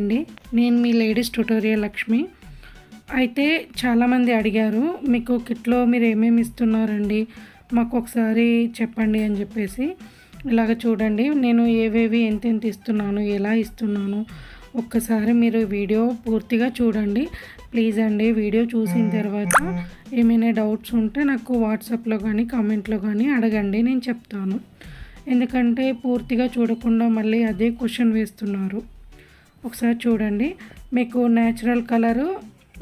అండి, నేను మీ ladies tutorial Lakshmi. అయితే చాలామంది అడిగారు, మీకు కిట్లో మీరు ఏమేమి ఇస్తున్నారండి, మాకు ఒకసారి చెప్పండి అని చెప్పేసి. ఇలాగ చూడండి, నేను ఏవేవి ఎంతెంత ఇస్తున్నాను, ఎలా ఇస్తున్నాను, ఒక్కసారి మీరు వీడియో పూర్తిగా చూడండి ప్లీజ్ అండి. వీడియో చూసిన తర్వాత ఏమైనా డౌట్స్ ఉంటే నాకు వాట్సాప్లో కానీ కామెంట్లో కానీ అడగండి, నేను చెప్తాను. ఎందుకంటే పూర్తిగా చూడకుండా మళ్ళీ అదే క్వశ్చన్ వేస్తున్నారు. ఒకసారి చూడండి, మీకు న్యాచురల్ కలరు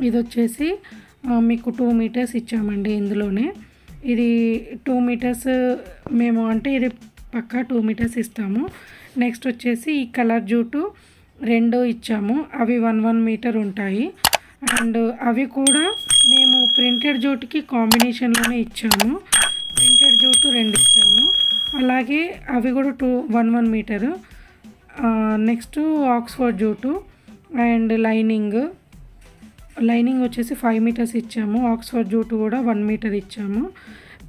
ఇది వచ్చేసి మీకు 2 మీటర్స్ ఇచ్చామండి. ఇందులోనే ఇది 2 మీటర్స్ మేము అంటే ఇది పక్కా 2 మీటర్స్ ఇస్తాము. నెక్స్ట్ వచ్చేసి ఈ కలర్ జూటు 2 ఇచ్చాము, అవి 1 మీటర్ ఉంటాయి. అండ్ అవి కూడా మేము ప్రింటెడ్ జూట్కి కాంబినేషన్లోనే ఇచ్చాము. ప్రింటెడ్ జూటు 2 ఇచ్చాము, అలాగే అవి కూడా 1 metre. Next Oxford jute and lining వచ్చేసి 5 మీటర్స్ ఇచ్చాము. ఆక్స్ఫర్డ్ జూటు కూడా 1 మీటర్ ఇచ్చాము.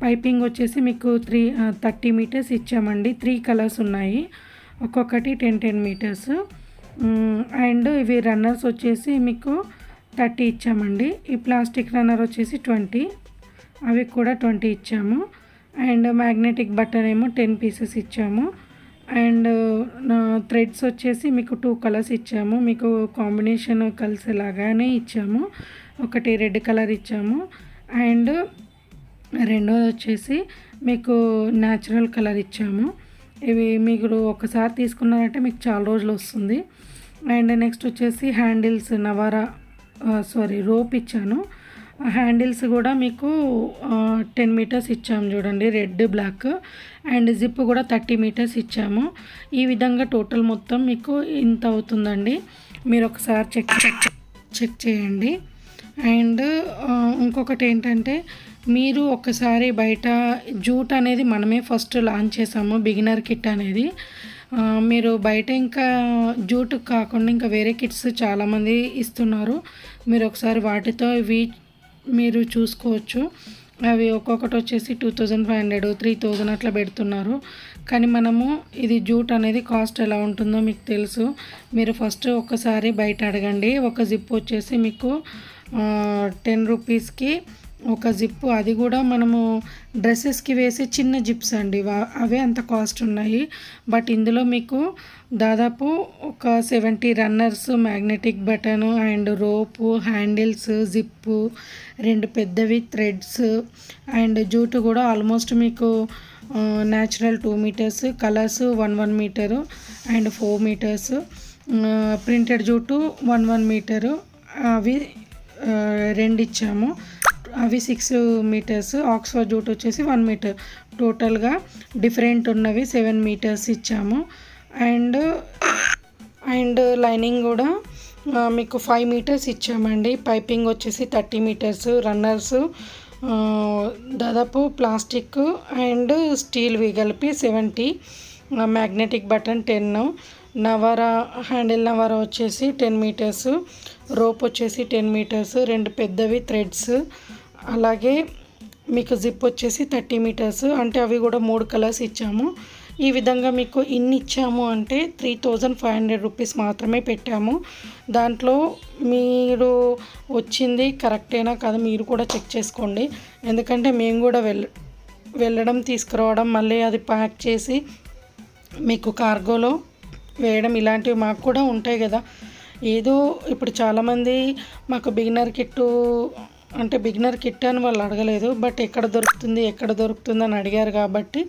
పైపింగ్ వచ్చేసి మీకు 30 మీటర్స్ ఇచ్చామండి. 3 కలర్స్ ఉన్నాయి, ఒక్కొక్కటి 10 మీటర్స్. అండ్ ఇవి రన్నర్స్ వచ్చేసి మీకు 30 ఇచ్చామండి. ఈ ప్లాస్టిక్ రన్నర్ వచ్చేసి 20, అవి కూడా 20 ఇచ్చాము. అండ్ మ్యాగ్నెటిక్ బటన్ ఏమో 10 పీసెస్ ఇచ్చాము. అండ్ థ్రెడ్స్ వచ్చేసి మీకు 2 కలర్స్ ఇచ్చాము, మీకు కాంబినేషన్ కలిసేలాగానే ఇచ్చాము. ఒకటి రెడ్ కలర్ ఇచ్చాము, అండ్ రెండోది వచ్చేసి మీకు న్యాచురల్ కలర్ ఇచ్చాము. ఇవి మీరు ఒకసారి తీసుకున్నారంటే మీకు చాలా రోజులు వస్తుంది. అండ్ నెక్స్ట్ వచ్చేసి హ్యాండిల్స్ రోప్ ఇచ్చాను. హ్యాండిల్స్ కూడా మీకు 10 మీటర్స్ ఇచ్చాము చూడండి, రెడ్ బ్లాక్. అండ్ జిప్ కూడా 30 మీటర్స్ ఇచ్చాము. ఈ విధంగా టోటల్ మొత్తం మీకు ఇంత అవుతుందండి. మీరు ఒకసారి చెక్ చేయండి. అండ్ ఇంకొకటి ఏంటంటే, మీరు ఒకసారి బయట జూట్ అనేది మనమే ఫస్ట్ లాంచ్ చేసాము, బిగినర్ కిట్ అనేది. మీరు బయట ఇంకా జూట్ కాకుండా ఇంకా వేరే కిట్స్ చాలామంది ఇస్తున్నారు. మీరు ఒకసారి వాటితో ఇవి మీరు చూసుకోవచ్చు. అవి ఒక్కొక్కటి వచ్చేసి 2500, 3000 అట్లా పెడుతున్నారు. కానీ మనము ఇది జూట్ అనేది కాస్ట్ ఎలా ఉంటుందో మీకు తెలుసు. మీరు ఫస్ట్ ఒక్కసారి బయట అడగండి. ఒక జిప్ వచ్చేసి మీకు 10 రూపీస్కి ఒక జిప్పు, అది కూడా మనము డ్రెస్సెస్కి వేసే చిన్న జిప్స్ అండి, అవే అంత కాస్ట్ ఉన్నాయి. బట్ ఇందులో మీకు దాదాపు ఒక 70 runners, magnetic button and rope, handles, zip, 2 పెద్దవి థ్రెడ్స్, అండ్ జూటు కూడా ఆల్మోస్ట్ మీకు natural 2 metres, colours 1 metre and 4 metres, printed jute 1 metre, అవి 2 ఇచ్చాము, అవి 6 మీటర్స్. ఆక్స్ఫర్డ్ జూట్ వచ్చేసి 1 మీటర్. టోటల్గా డిఫరెంట్ ఉన్నవి 7 మీటర్స్ ఇచ్చాము. అండ్ లైనింగ్ కూడా మీకు 5 మీటర్స్ ఇచ్చామండి. పైపింగ్ వచ్చేసి 30 మీటర్స్, రన్నర్స్ దాదాపు ప్లాస్టిక్ అండ్ స్టీల్వి కలిపి 70, మ్యాగ్నెటిక్ బటన్ 10, హ్యాండిల్ నవరా వచ్చేసి 10 మీటర్స్, రోప్ వచ్చేసి 10 మీటర్స్, 2 పెద్దవి థ్రెడ్స్, అలాగే మీకు జిప్ వచ్చేసి 30 మీటర్స్. అంటే అవి కూడా 3 కలర్స్ ఇచ్చాము. ఈ విధంగా మీకు ఇన్ని ఇచ్చాము అంటే 3500 రూపీస్ మాత్రమే పెట్టాము. దాంట్లో మీరు వచ్చింది కరెక్టేనా కాదు మీరు కూడా చెక్ చేసుకోండి. ఎందుకంటే మేము కూడా వెళ్ళడం తీసుకురావడం, మళ్ళీ అది ప్యాక్ చేసి మీకు కార్గోలో వేయడం, ఇలాంటివి మాకు కూడా ఉంటాయి కదా. ఏదో ఇప్పుడు చాలామంది మాకు బిగినర్ కిట్ అని వాళ్ళు అడగలేదు, బట్ ఎక్కడ దొరుకుతుంది అని అడిగారు. కాబట్టి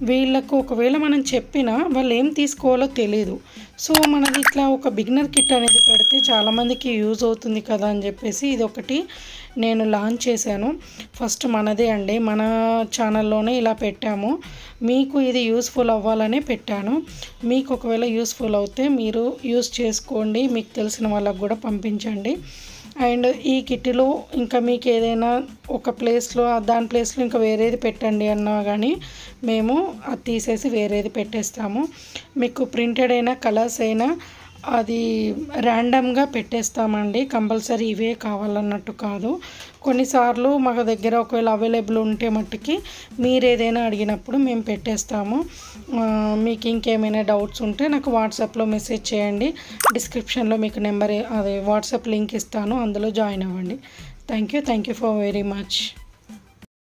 వీళ్ళకు ఒకవేళ మనం చెప్పినా వాళ్ళు ఏం తీసుకోవాలో తెలియదు. సో మనది ఇట్లా ఒక బిగినర్ కిట్ అనేది పెడితే చాలామందికి యూజ్ అవుతుంది కదా అని చెప్పేసి ఇది ఒకటి నేను లాంచ్ చేశాను. ఫస్ట్ మనదే అండి, మన ఛానల్లోనే ఇలా పెట్టాము. మీకు ఇది యూస్ఫుల్ అవ్వాలనే పెట్టాను. మీకు ఒకవేళ యూస్ఫుల్ అవుతే మీరు యూస్ చేసుకోండి, మీకు తెలిసిన వాళ్ళకు కూడా పంపించండి. అండ్ ఈ కిట్లో ఇంకా మీకు ఏదైనా ఒక ప్లేస్లో దాని ప్లేస్లో ఇంకా వేరేది పెట్టండి అన్నా కానీ మేము అది తీసేసి వేరేది పెట్టేస్తాము. మీకు ప్రింటెడ్ అయినా కలర్స్ అయినా అది ర్యాండమ్గా పెట్టేస్తామండి. కంపల్సరీ ఇవే కావాలన్నట్టు కాదు. కొన్నిసార్లు మా దగ్గర ఒకవేళ అవైలబుల్ ఉంటే మట్టుకి మీరు ఏదైనా అడిగినప్పుడు మేము పెట్టేస్తాము. మీకు ఇంకేమైనా డౌట్స్ ఉంటే నాకు వాట్సాప్లో మెసేజ్ చేయండి. డిస్క్రిప్షన్లో మీకు నెంబర్ అదే వాట్సాప్ లింక్ ఇస్తాను, అందులో జాయిన్ అవ్వండి. Thank you for very much.